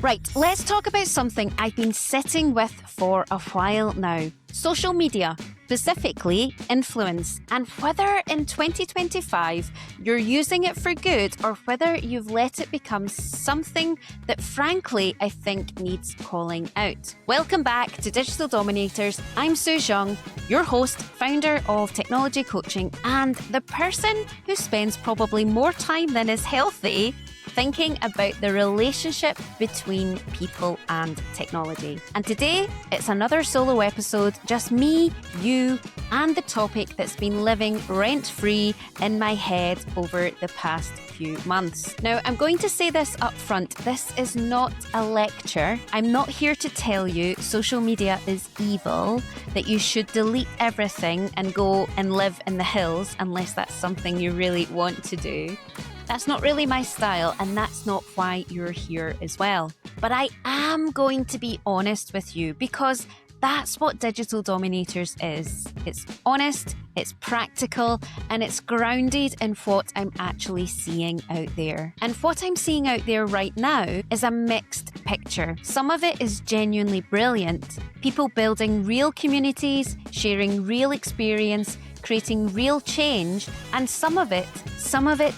Right, let's talk about something I've been sitting with for a while now. Social media, specifically influence, and whether in 2025 you're using it for good or whether you've let it become something that frankly I think needs calling out. Welcome back to Digital Dominators. I'm Sue Zhang, your host, founder of technology coaching, and the person who spends probably more time than is healthy thinking about the relationship between people and technology. And today, it's another solo episode, just me, you, and the topic that's been living rent-free in my head over the past few months. Now, I'm going to say this up front. This is not a lecture. I'm not here to tell you social media is evil, that you should delete everything and go and live in the hills unless that's something you really want to do. That's not really my style, and that's not why you're here as well. But I am going to be honest with you because that's what Digital Dominators is. It's honest, it's practical, and it's grounded in what I'm actually seeing out there. And what I'm seeing out there right now is a mixed picture. Some of it is genuinely brilliant. People building real communities, sharing real experience, creating real change, and some of it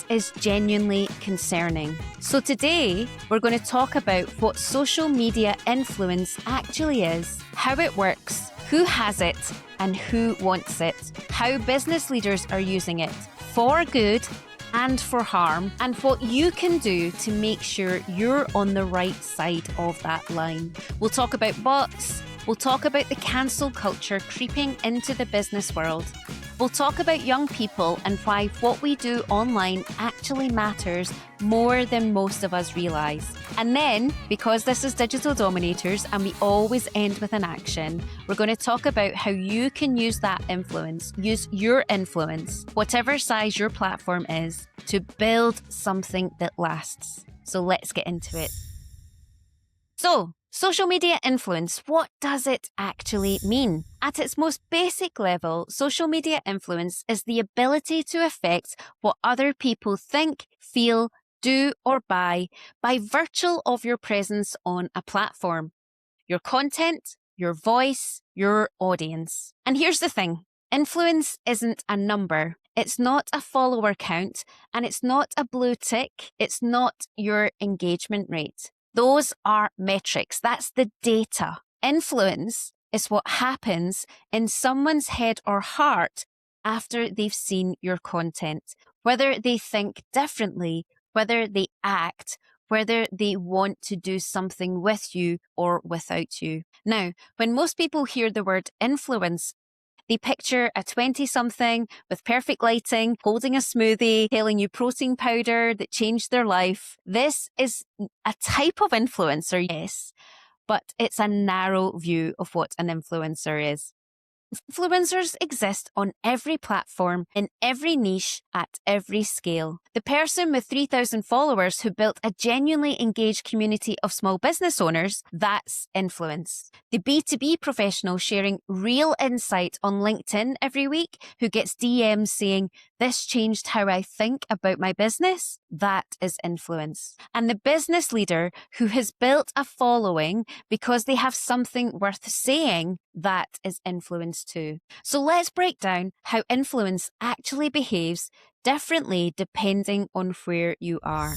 is genuinely concerning. So today, we're going to talk about what social media influence actually is, how it works, who has it, and who wants it, how business leaders are using it for good and for harm, and what you can do to make sure you're on the right side of that line. We'll talk about bots, we'll talk about the cancel culture creeping into the business world. We'll talk about young people and why what we do online actually matters more than most of us realise. And then, because this is Digital Dominators and we always end with an action, we're going to talk about how you can use that influence, use your influence, whatever size your platform is, to build something that lasts. So let's get into it. So, social media influence, what does it actually mean? At its most basic level, social media influence is the ability to affect what other people think, feel, do, or buy by virtue of your presence on a platform. Your content, your voice, your audience. And here's the thing, influence isn't a number. It's not a follower count, and it's not a blue tick. It's not your engagement rate. Those are metrics. That's the data. Influence is what happens in someone's head or heart after they've seen your content, whether they think differently, whether they act, whether they want to do something with you or without you. Now, when most people hear the word influence, they picture a 20-something with perfect lighting, holding a smoothie, telling you protein powder that changed their life. This is a type of influencer, yes, but it's a narrow view of what an influencer is. Influencers exist on every platform, in every niche, at every scale. The person with 3,000 followers who built a genuinely engaged community of small business owners, that's influence. The B2B professional sharing real insight on LinkedIn every week who gets DMs saying, "This changed how I think about my business," that is influence. And the business leader who has built a following because they have something worth saying, that is influence too. So let's break down how influence actually behaves differently depending on where you are.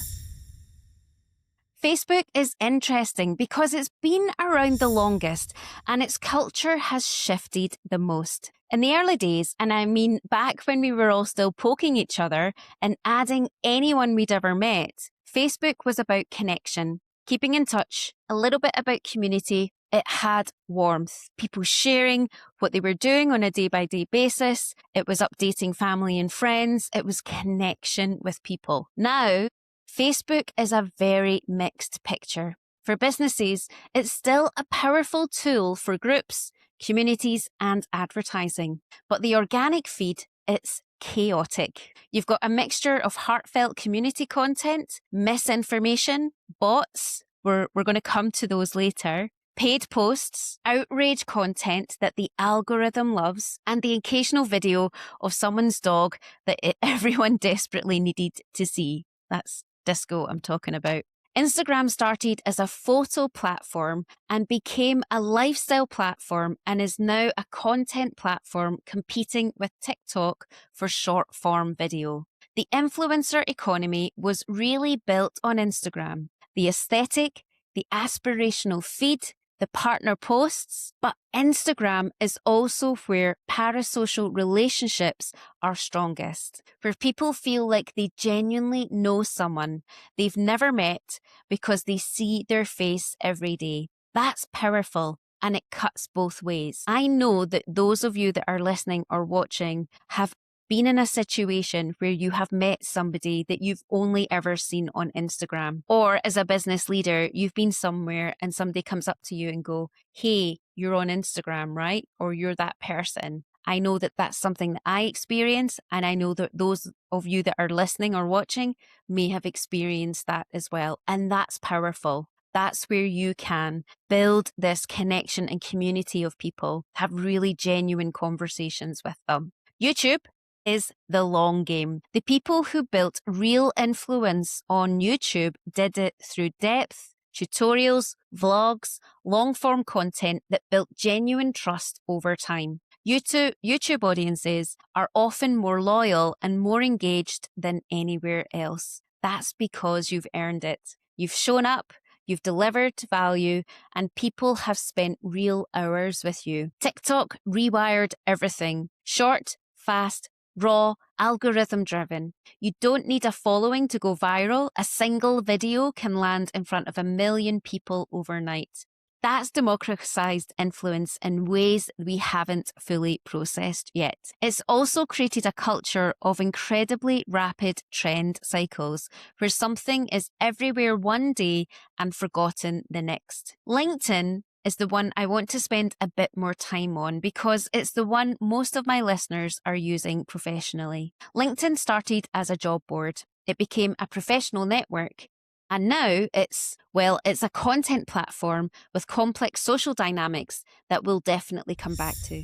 Facebook is interesting because it's been around the longest and its culture has shifted the most. In the early days, and I mean back when we were all still poking each other and adding anyone we'd ever met, Facebook was about connection, keeping in touch, a little bit about community. It had warmth, people sharing what they were doing on a day-by-day basis. It was updating family and friends. It was connection with people. Now, Facebook is a very mixed picture. For businesses, it's still a powerful tool for groups, communities, and advertising. But the organic feed, it's chaotic. You've got a mixture of heartfelt community content, misinformation, bots, we're going to come to those later, paid posts, outrage content that the algorithm loves, and the occasional video of someone's dog that everyone desperately needed to see. That's disco I'm talking about. Instagram started as a photo platform and became a lifestyle platform and is now a content platform competing with TikTok for short form video. The influencer economy was really built on Instagram. The aesthetic, the aspirational feed, the partner posts, but Instagram is also where parasocial relationships are strongest, where people feel like they genuinely know someone they've never met because they see their face every day. That's powerful, and it cuts both ways. I know that those of you that are listening or watching have been in a situation where you have met somebody that you've only ever seen on Instagram. Or as a business leader, you've been somewhere and somebody comes up to you and go, hey, you're on Instagram, right? Or you're that person. I know that that's something that I experience, and I know that those of you that are listening or watching may have experienced that as well. And that's powerful. That's where you can build this connection and community of people, have really genuine conversations with them. YouTube is the long game. The people who built real influence on YouTube did it through depth, tutorials, vlogs, long-form content that built genuine trust over time. YouTube audiences are often more loyal and more engaged than anywhere else. That's because you've earned it. You've shown up, you've delivered value, and people have spent real hours with you. TikTok rewired everything. Short, fast, raw, algorithm-driven. You don't need a following to go viral. A single video can land in front of 1 million people overnight. That's democratized influence in ways we haven't fully processed yet. It's also created a culture of incredibly rapid trend cycles where something is everywhere one day and forgotten the next. LinkedIn is the one I want to spend a bit more time on because it's the one most of my listeners are using professionally. LinkedIn started as a job board. It became a professional network. And now it's a content platform with complex social dynamics that we'll definitely come back to.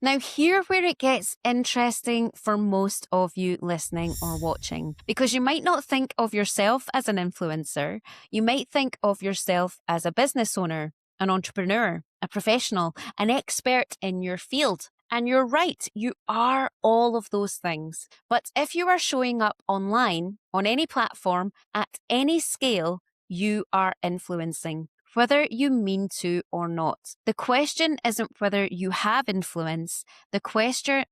Now, here's where it gets interesting for most of you listening or watching, because you might not think of yourself as an influencer. You might think of yourself as a business owner, an entrepreneur, a professional, an expert in your field. And you're right, you are all of those things. But if you are showing up online, on any platform, at any scale, you are influencing, whether you mean to or not. The question isn't whether you have influence. The question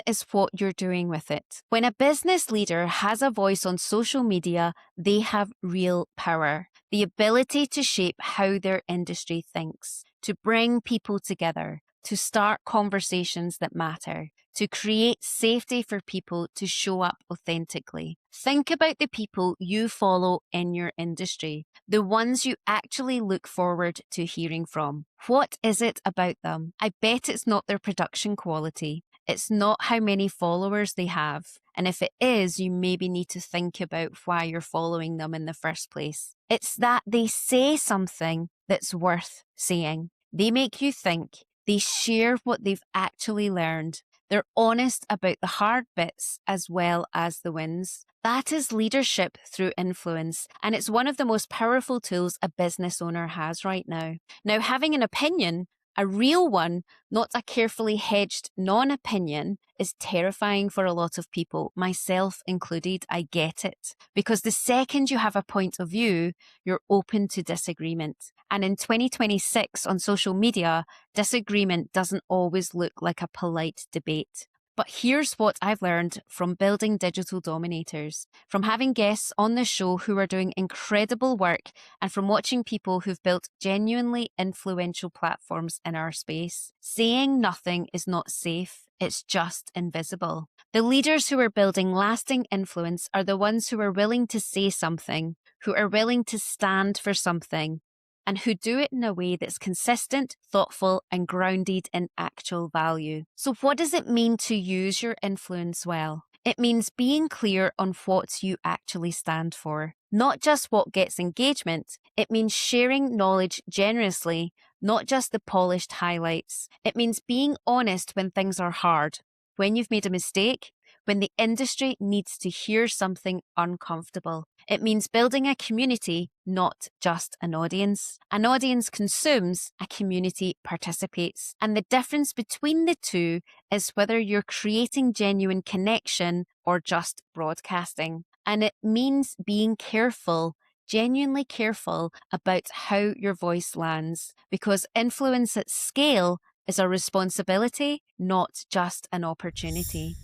is what you're doing with it. When a business leader has a voice on social media, they have real power, the ability to shape how their industry thinks, to bring people together, to start conversations that matter, to create safety for people to show up authentically. Think about the people you follow in your industry, the ones you actually look forward to hearing from. What is it about them? I bet it's not their production quality. It's not how many followers they have. And if it is, you maybe need to think about why you're following them in the first place. It's that they say something that's worth saying. They make you think. They share what they've actually learned. They're honest about the hard bits as well as the wins. That is leadership through influence, and it's one of the most powerful tools a business owner has right now. Now, having an opinion, a real one, not a carefully hedged non-opinion, is terrifying for a lot of people, myself included. I get it. Because the second you have a point of view, you're open to disagreement. And in 2026 on social media, disagreement doesn't always look like a polite debate. But here's what I've learned from building digital dominators, from having guests on the show who are doing incredible work, and from watching people who've built genuinely influential platforms in our space. Saying nothing is not safe. It's just invisible. The leaders who are building lasting influence are the ones who are willing to say something, who are willing to stand for something, and who do it in a way that's consistent, thoughtful, and grounded in actual value. So what does it mean to use your influence well? It means being clear on what you actually stand for, not just what gets engagement. It means sharing knowledge generously, not just the polished highlights. It means being honest when things are hard, when you've made a mistake, when the industry needs to hear something uncomfortable. It means building a community, not just an audience. An audience consumes, a community participates. And the difference between the two is whether you're creating genuine connection or just broadcasting. And it means being careful, genuinely careful about how your voice lands, because influence at scale is a responsibility, not just an opportunity.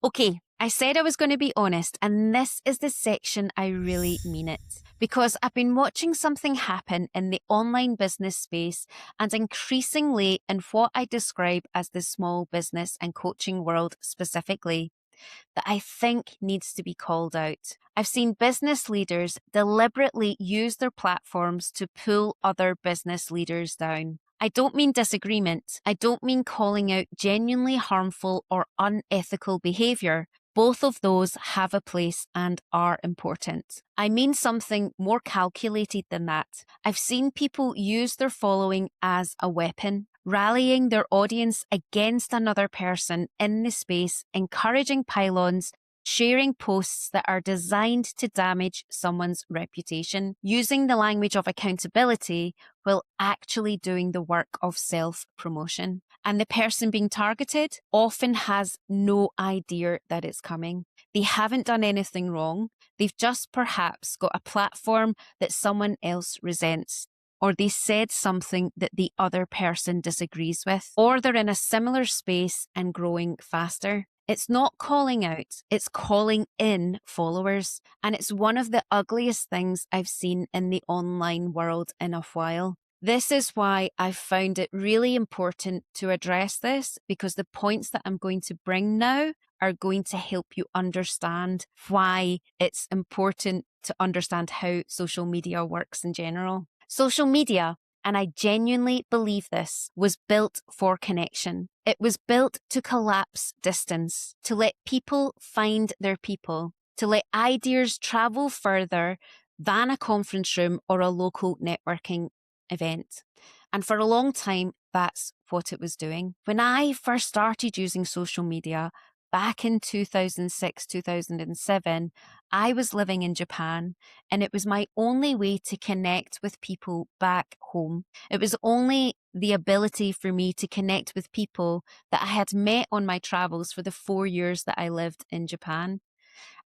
Okay, I said I was going to be honest, and this is the section I really mean it. Because I've been watching something happen in the online business space and increasingly in what I describe as the small business and coaching world specifically, that I think needs to be called out. I've seen business leaders deliberately use their platforms to pull other business leaders down. I don't mean disagreement. I don't mean calling out genuinely harmful or unethical behavior. Both of those have a place and are important. I mean something more calculated than that. I've seen people use their following as a weapon, rallying their audience against another person in the space, encouraging pylons, sharing posts that are designed to damage someone's reputation, using the language of accountability while actually doing the work of self-promotion. And the person being targeted often has no idea that it's coming. They haven't done anything wrong. They've just perhaps got a platform that someone else resents, or they said something that the other person disagrees with, or they're in a similar space and growing faster. It's not calling out, it's calling in followers. And it's one of the ugliest things I've seen in the online world in a while. This is why I've found it really important to address this, because the points that I'm going to bring now are going to help you understand why it's important to understand how social media works in general. Social media, and I genuinely believe this, was built for connection. It was built to collapse distance, to let people find their people, to let ideas travel further than a conference room or a local networking event. And for a long time, that's what it was doing. When I first started using social media back in 2006, 2007, I was living in Japan, and it was my only way to connect with people back home. It was only the ability for me to connect with people that I had met on my travels for the 4 years that I lived in Japan.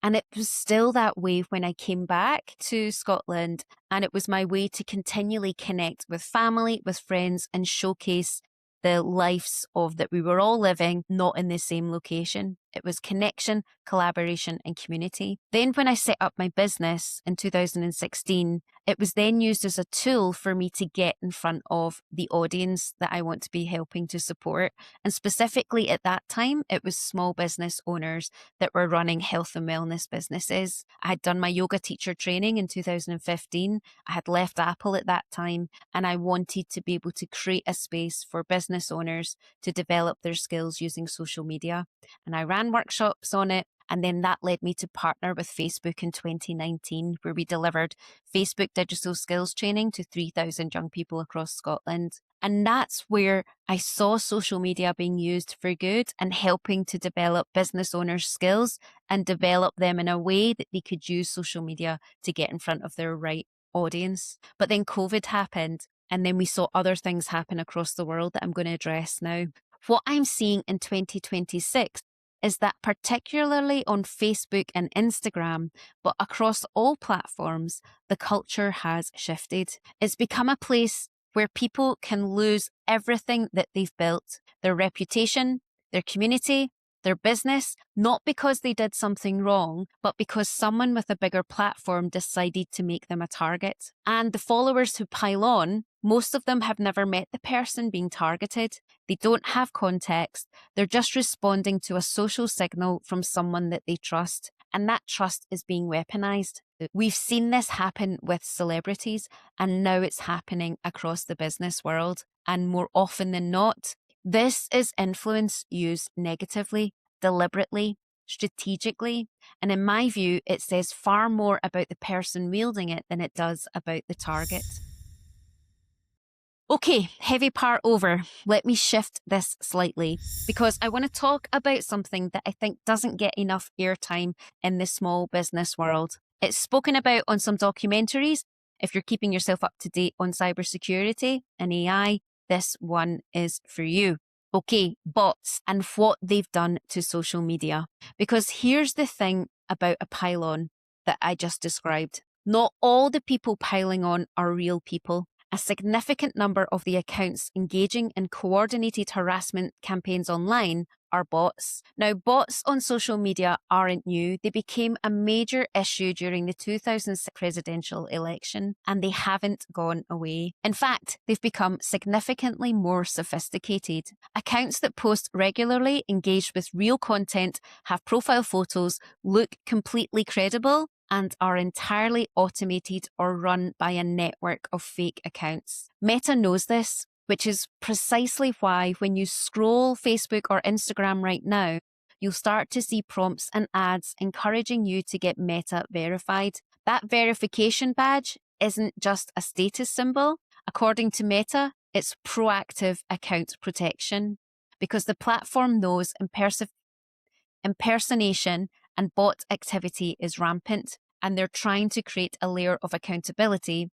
And it was still that way when I came back to Scotland, and it was my way to continually connect with family, with friends, and showcase the lives of that we were all living, not in the same location. It was connection, collaboration, and community. Then when I set up my business in 2016, it was then used as a tool for me to get in front of the audience that I want to be helping to support. And specifically at that time, it was small business owners that were running health and wellness businesses. I had done my yoga teacher training in 2015. I had left Apple at that time, and I wanted to be able to create a space for business owners to develop their skills using social media. And I ran workshops on it. And then that led me to partner with Facebook in 2019, where we delivered Facebook digital skills training to 3,000 young people across Scotland. And that's where I saw social media being used for good and helping to develop business owners' skills and develop them in a way that they could use social media to get in front of their right audience. But then COVID happened, and then we saw other things happen across the world that I'm going to address now. What I'm seeing in 2026 is that particularly on Facebook and Instagram, but across all platforms, the culture has shifted. It's become a place where people can lose everything that they've built, their reputation, their community, their business, not because they did something wrong, but because someone with a bigger platform decided to make them a target. And the followers who pile on, most of them have never met the person being targeted. They don't have context. They're just responding to a social signal from someone that they trust. And that trust is being weaponized. We've seen this happen with celebrities, and now it's happening across the business world. And more often than not, this is influence used negatively, deliberately, strategically. And in my view, it says far more about the person wielding it than it does about the target. Okay, heavy part over. Let me shift this slightly because I want to talk about something that I think doesn't get enough airtime in the small business world. It's spoken about on some documentaries. If you're keeping yourself up to date on cybersecurity and AI, this one is for you. Okay, bots and what they've done to social media. Because here's the thing about a pylon that I just described. Not all the people piling on are real people. A significant number of the accounts engaging in coordinated harassment campaigns online are bots. Now, bots on social media aren't new. They became a major issue during the 2006 presidential election, and they haven't gone away. In fact, they've become significantly more sophisticated. Accounts that post regularly, engage with real content, have profile photos, look completely credible, and are entirely automated or run by a network of fake accounts. Meta knows this, which is precisely why when you scroll Facebook or Instagram right now, you'll start to see prompts and ads encouraging you to get Meta verified. That verification badge isn't just a status symbol. According to Meta, it's proactive account protection because the platform knows impersonation and bot activity is rampant, and they're trying to create a layer of accountability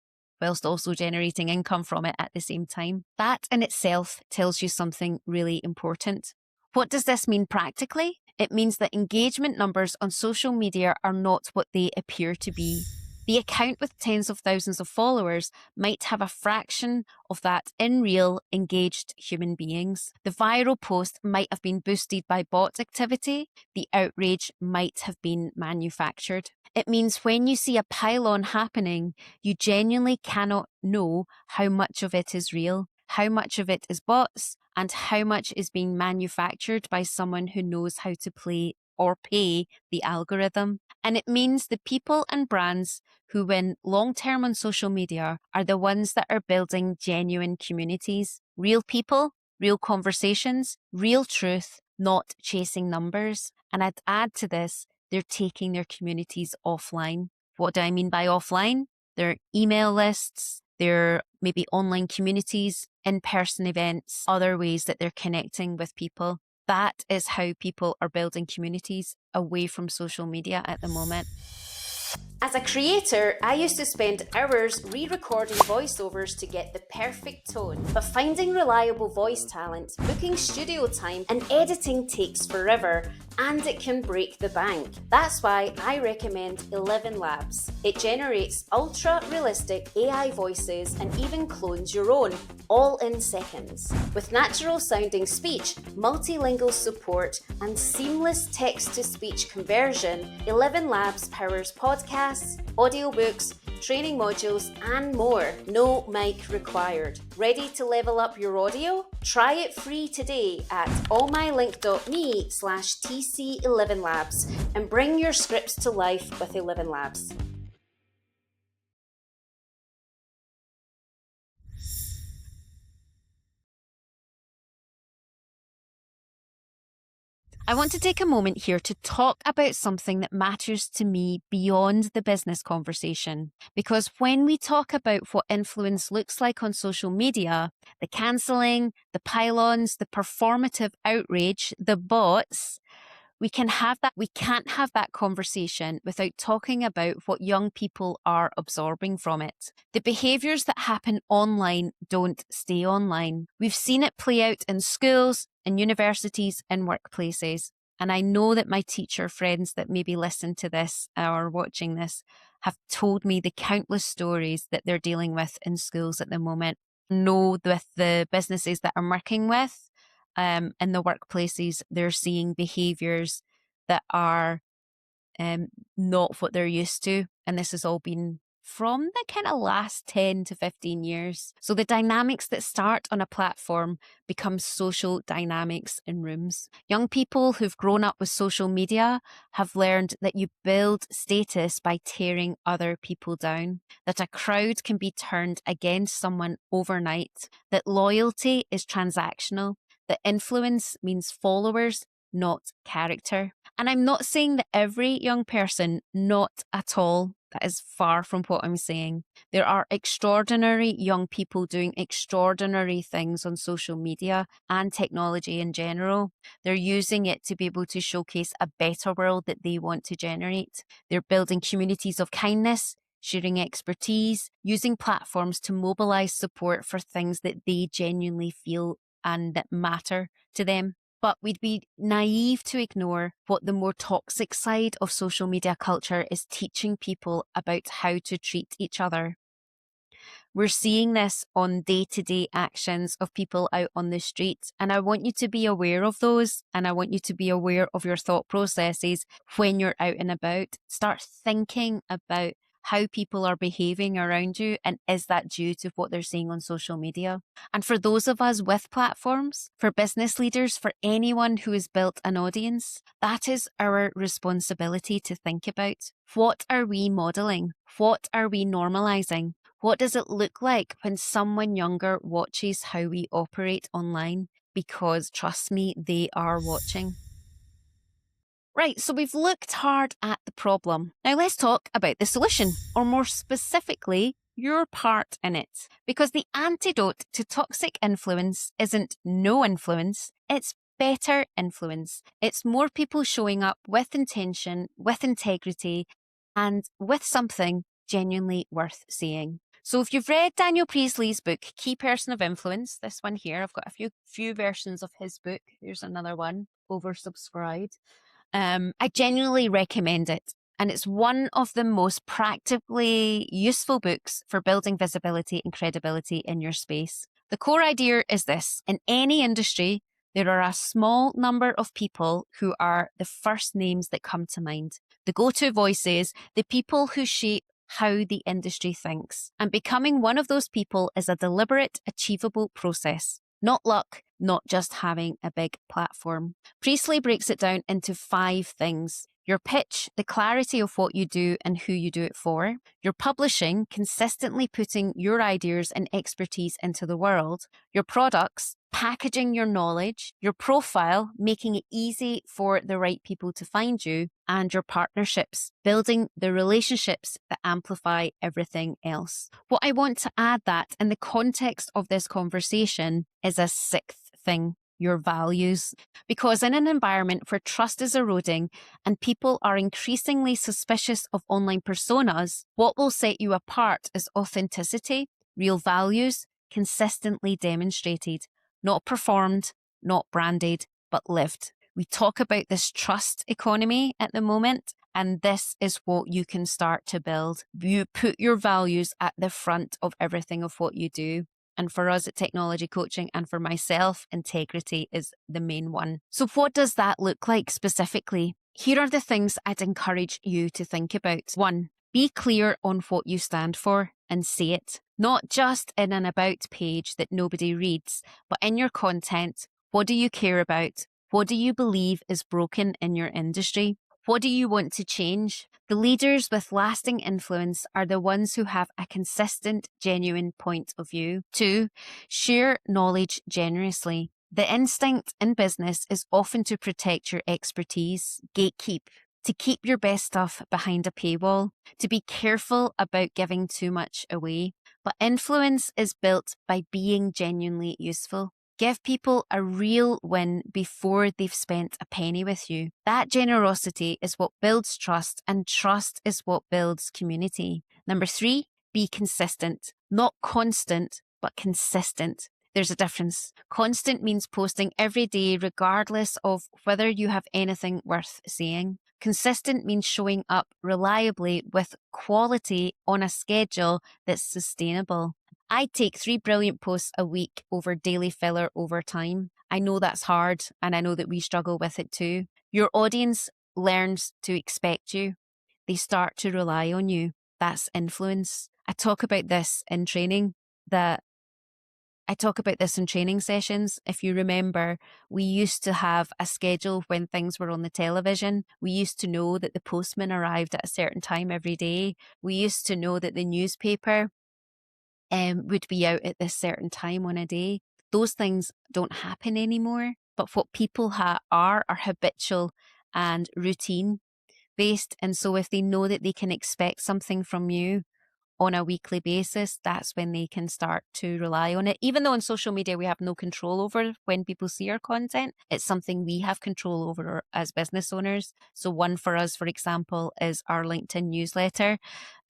whilst also generating income from it at the same time. That in itself tells you something really important. What does this mean practically? It means that engagement numbers on social media are not what they appear to be. The account with tens of thousands of followers might have a fraction of that in real, engaged human beings. The viral post might have been boosted by bot activity. The outrage might have been manufactured. It means when you see a pylon happening, you genuinely cannot know how much of it is real, how much of it is bots, and how much is being manufactured by someone who knows how to play or pay the algorithm. And it means the people and brands who win long-term on social media are the ones that are building genuine communities, real people, real conversations, real truth, not chasing numbers. And I'd add to this, they're taking their communities offline. What do I mean by offline? Their email lists, their maybe online communities, in-person events, other ways that they're connecting with people. That is how people are building communities away from social media at the moment. As a creator, I used to spend hours re-recording voiceovers to get the perfect tone. But finding reliable voice talent, booking studio time, and editing takes forever, and it can break the bank. That's why I recommend ELEVENLABS. It generates ultra-realistic AI voices and even clones your own, all in seconds. With natural-sounding speech, multilingual support, and seamless text-to-speech conversion, ELEVENLABS powers podcasts, audiobooks, training modules, and more. No mic required. Ready to level up your audio? Try it free today at allmylink.me/TC11labs and bring your scripts to life with ELEVENLabs. I want to take a moment here to talk about something that matters to me beyond the business conversation. Because when we talk about what influence looks like on social media, the cancelling, the pylons, the performative outrage, the bots, we can't have that conversation without talking about what young people are absorbing from it. The behaviours that happen online don't stay online. We've seen it play out in schools, in universities, and workplaces. And I know that my teacher friends that maybe listen to this or watching this have told me the countless stories that they're dealing with in schools at the moment. Know with the businesses that I'm working with, in the workplaces, they're seeing behaviours that are not what they're used to. And this has all been from the kind of last 10 to 15 years. So the dynamics that start on a platform become social dynamics in rooms. Young people who've grown up with social media have learned that you build status by tearing other people down, that a crowd can be turned against someone overnight, that loyalty is transactional, that influence means followers, not character. And I'm not saying that every young person, not at all. That is far from what I'm saying. There are extraordinary young people doing extraordinary things on social media and technology in general. They're using it to be able to showcase a better world that they want to generate. They're building communities of kindness, sharing expertise, using platforms to mobilize support for things that they genuinely feel and that matter to them. But we'd be naive to ignore what the more toxic side of social media culture is teaching people about how to treat each other. We're seeing this on day-to-day actions of people out on the streets, and I want you to be aware of those, and I want you to be aware of your thought processes when you're out and about. Start thinking about how people are behaving around you, and is that due to what they're seeing on social media? And for those of us with platforms, for business leaders, for anyone who has built an audience, that is our responsibility to think about. What are we modeling? What are we normalizing? What does it look like when someone younger watches how we operate online? Because trust me, they are watching. Right, so we've looked hard at the problem. Now let's talk about the solution, or more specifically, your part in it. Because the antidote to toxic influence isn't no influence, it's better influence. It's more people showing up with intention, with integrity, and with something genuinely worth seeing. So if you've read Daniel Priestley's book, Key Person of Influence, this one here, I've got a few versions of his book. Here's another one, oversubscribed. I genuinely recommend it. And it's one of the most practically useful books for building visibility and credibility in your space. The core idea is this: in any industry, there are a small number of people who are the first names that come to mind. The go-to voices, the people who shape how the industry thinks. And becoming one of those people is a deliberate, achievable process. Not luck, not just having a big platform. Priestley breaks it down into 5 things. Your pitch, the clarity of what you do and who you do it for. Your publishing, consistently putting your ideas and expertise into the world. Your products, packaging your knowledge. Your profile, making it easy for the right people to find you. And your partnerships, building the relationships that amplify everything else. What I want to add that in the context of this conversation is a 6th thing: your values. Because in an environment where trust is eroding and people are increasingly suspicious of online personas, what will set you apart is authenticity, real values, consistently demonstrated, not performed, not branded, but lived. We talk about this trust economy at the moment, and this is what you can start to build. You put your values at the front of everything of what you do. And for us at Technology Coaching, and for myself, integrity is the main one. So what does that look like specifically? Here are the things I'd encourage you to think about. 1, be clear on what you stand for and say it. Not just in an about page that nobody reads, but in your content. What do you care about? What do you believe is broken in your industry? What do you want to change? The leaders with lasting influence are the ones who have a consistent, genuine point of view. 2, share knowledge generously. The instinct in business is often to protect your expertise, gatekeep, to keep your best stuff behind a paywall, to be careful about giving too much away. But influence is built by being genuinely useful. Give people a real win before they've spent a penny with you. That generosity is what builds trust, and trust is what builds community. Number 3, be consistent. Not constant, but consistent. There's a difference. Constant means posting every day, regardless of whether you have anything worth saying. Consistent means showing up reliably with quality on a schedule that's sustainable. I take 3 brilliant posts a week over daily filler over time. I know that's hard, and I know that we struggle with it too. Your audience learns to expect you. They start to rely on you. That's influence. I talk about this in training sessions. If you remember, we used to have a schedule when things were on the television. We used to know that the postman arrived at a certain time every day. We used to know that the newspaper would be out at this certain time on a day. Those things don't happen anymore. But what people are habitual and routine. based. And so if they know that they can expect something from you on a weekly basis, that's when they can start to rely on it. Even though on social media we have no control over when people see our content, it's something we have control over as business owners. So one for us, for example, is our LinkedIn newsletter.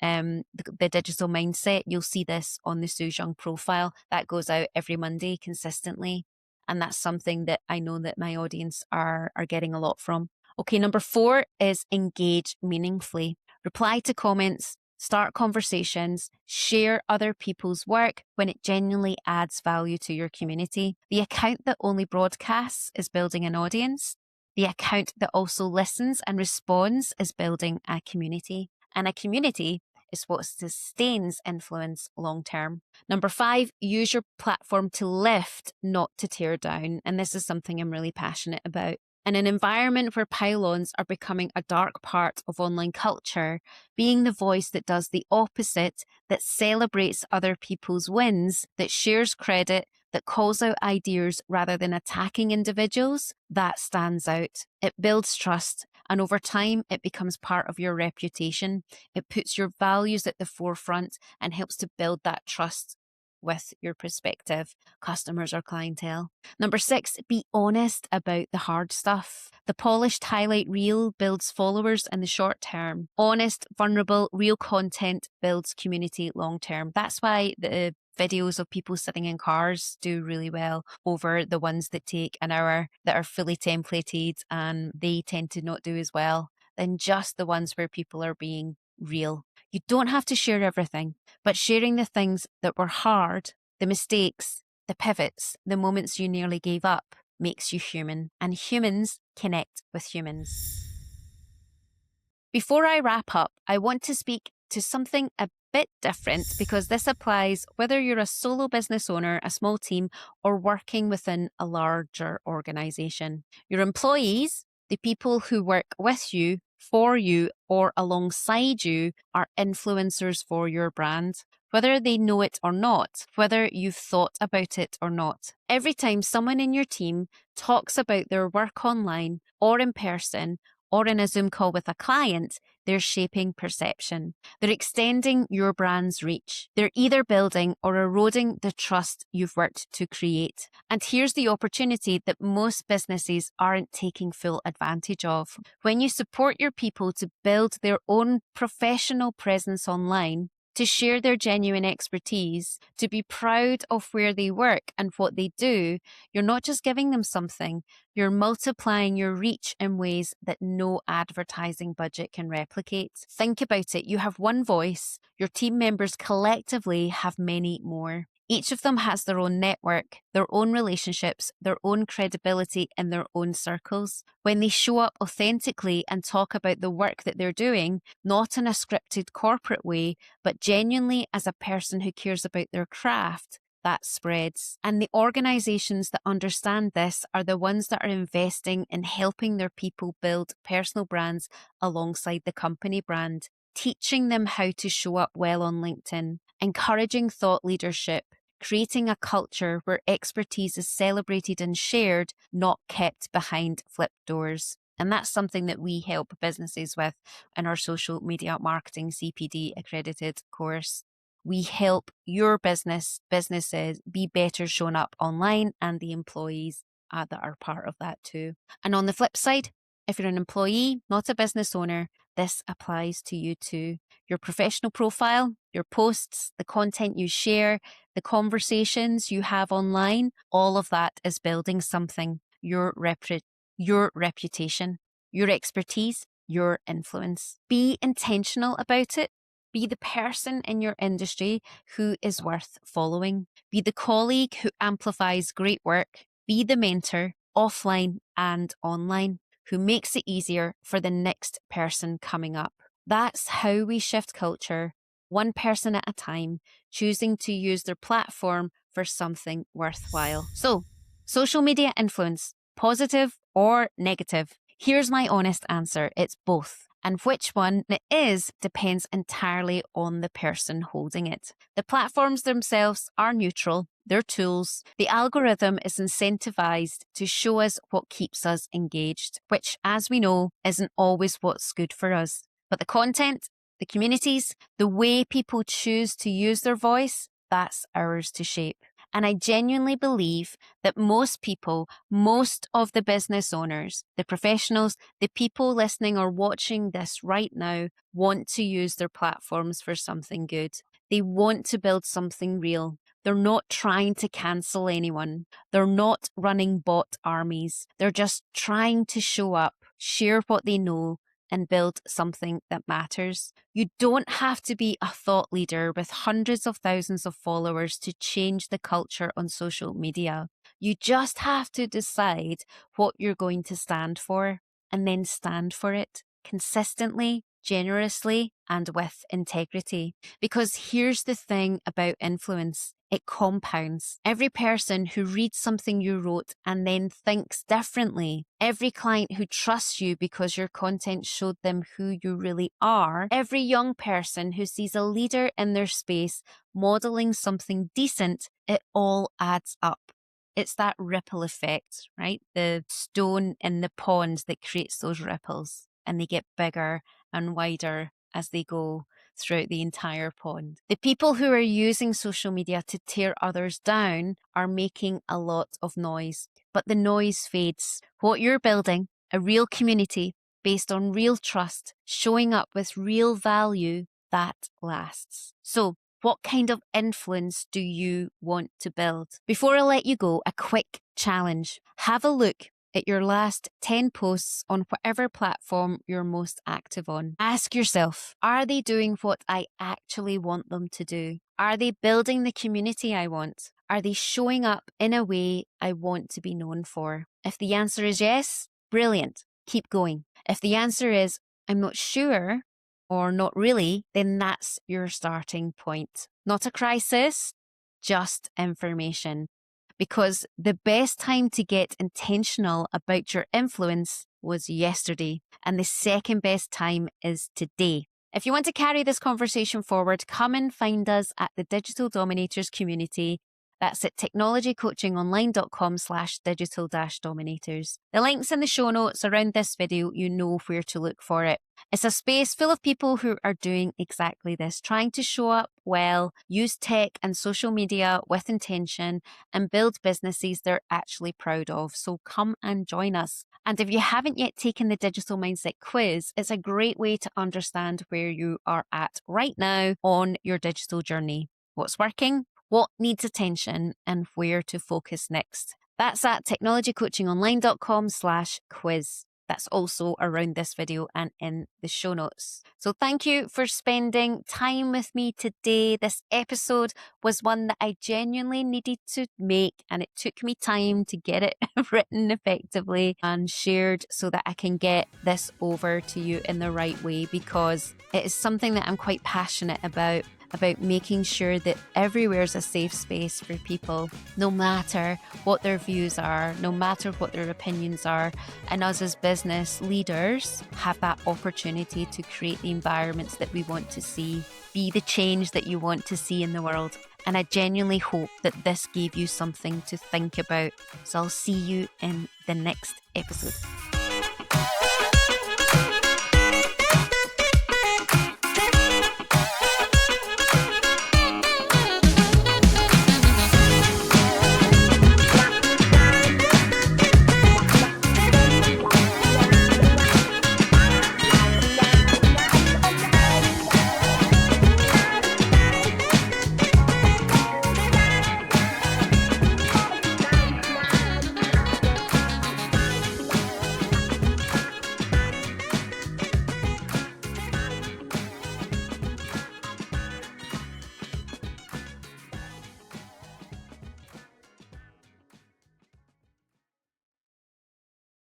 The digital mindset, you'll see this on the Sue Young profile. That goes out every Monday consistently. And that's something that I know that my audience are getting a lot from. Okay, number 4 is engage meaningfully. Reply to comments, start conversations, share other people's work when it genuinely adds value to your community. The account that only broadcasts is building an audience. The account that also listens and responds is building a community. And a community is what sustains influence long term. Number 5, use your platform to lift, not to tear down. And this is something I'm really passionate about. In an environment where pylons are becoming a dark part of online culture, being the voice that does the opposite, that celebrates other people's wins, that shares credit, that calls out ideas rather than attacking individuals, that stands out. It builds trust, and over time, it becomes part of your reputation. It puts your values at the forefront and helps to build that trust with your prospective customers or clientele. Number 6, be honest about the hard stuff. The polished highlight reel builds followers in the short term. Honest, vulnerable, real content builds community long term. That's why the videos of people sitting in cars do really well over the ones that take an hour, that are fully templated, and they tend to not do as well than just the ones where people are being real. You don't have to share everything, but sharing the things that were hard, the mistakes, the pivots, the moments you nearly gave up, makes you human, and humans connect with humans. Before I wrap up, I want to speak to something a bit different, because this applies whether you're a solo business owner, a small team, or working within a larger organization. Your employees, the people who work with you, for you, or alongside you, are influencers for your brand, whether they know it or not, whether you've thought about it or not. Every time someone in your team talks about their work online or in person or in a Zoom call with a client, they're shaping perception. They're extending your brand's reach. They're either building or eroding the trust you've worked to create. And here's the opportunity that most businesses aren't taking full advantage of. When you support your people to build their own professional presence online, to share their genuine expertise, to be proud of where they work and what they do, you're not just giving them something, you're multiplying your reach in ways that no advertising budget can replicate. Think about it. You have one voice. Your team members collectively have many more. Each of them has their own network, their own relationships, their own credibility in their own circles. When they show up authentically and talk about the work that they're doing, not in a scripted corporate way, but genuinely as a person who cares about their craft, that spreads. And the organizations that understand this are the ones that are investing in helping their people build personal brands alongside the company brand, teaching them how to show up well on LinkedIn, encouraging thought leadership, creating a culture where expertise is celebrated and shared, not kept behind flipped doors. And that's something that we help businesses with in our social media marketing CPD accredited course. We help your businesses be better shown up online, and the employees that are part of that too. And on the flip side, if you're an employee, not a business owner, this applies to you too. Your professional profile, your posts, the content you share, the conversations you have online, all of that is building something. Your reputation, your expertise, your influence. Be intentional about it. Be the person in your industry who is worth following. Be the colleague who amplifies great work. Be the mentor, offline and online, who makes it easier for the next person coming up. That's how we shift culture, one person at a time, choosing to use their platform for something worthwhile. So, social media influence, positive or negative? Here's my honest answer. It's both. And which one it is depends entirely on the person holding it. The platforms themselves are neutral. They're tools. The algorithm is incentivized to show us what keeps us engaged, which, as we know, isn't always what's good for us. But the content, the communities, the way people choose to use their voice, that's ours to shape. And I genuinely believe that most people, most of the business owners, the professionals, the people listening or watching this right now want to use their platforms for something good. They want to build something real. They're not trying to cancel anyone. They're not running bot armies. They're just trying to show up, share what they know, and build something that matters. You don't have to be a thought leader with hundreds of thousands of followers to change the culture on social media. You just have to decide what you're going to stand for and then stand for it consistently, generously, and with integrity. Because here's the thing about influence. It compounds. Every person who reads something you wrote and then thinks differently, every client who trusts you because your content showed them who you really are, every young person who sees a leader in their space modeling something decent, it all adds up. It's that ripple effect, right? The stone in the pond that creates those ripples, and they get bigger and wider as they go throughout the entire pond. The people who are using social media to tear others down are making a lot of noise, but the noise fades. What you're building, a real community based on real trust, showing up with real value, that lasts. So, what kind of influence do you want to build? Before I let you go, a quick challenge. Have a look at your last 10 posts on whatever platform you're most active on. Ask yourself, are they doing what I actually want them to do? Are they building the community I want? Are they showing up in a way I want to be known for? If the answer is yes, brilliant, keep going. If the answer is, I'm not sure or not really, then that's your starting point. Not a crisis, just information. Because the best time to get intentional about your influence was yesterday, and the second best time is today. If you want to carry this conversation forward, come and find us at the Digital Dominators community. That's at technologycoachingonline.com/digital-dominators. The link's in the show notes around this video. You know where to look for it. It's a space full of people who are doing exactly this, trying to show up well, use tech and social media with intention, and build businesses they're actually proud of. So come and join us. And if you haven't yet taken the Digital Mindset Quiz, it's a great way to understand where you are at right now on your digital journey. What's working? What needs attention, and where to focus next. That's at technologycoachingonline.com/quiz. That's also around this video and in the show notes. So thank you for spending time with me today. This episode was one that I genuinely needed to make, and it took me time to get it written effectively and shared so that I can get this over to you in the right way, because it is something that I'm quite passionate about making sure that everywhere is a safe space for people, no matter what their views are, no matter what their opinions are. And us as business leaders have that opportunity to create the environments that we want to see, be the change that you want to see in the world. And I genuinely hope that this gave you something to think about. So I'll see you in the next episode.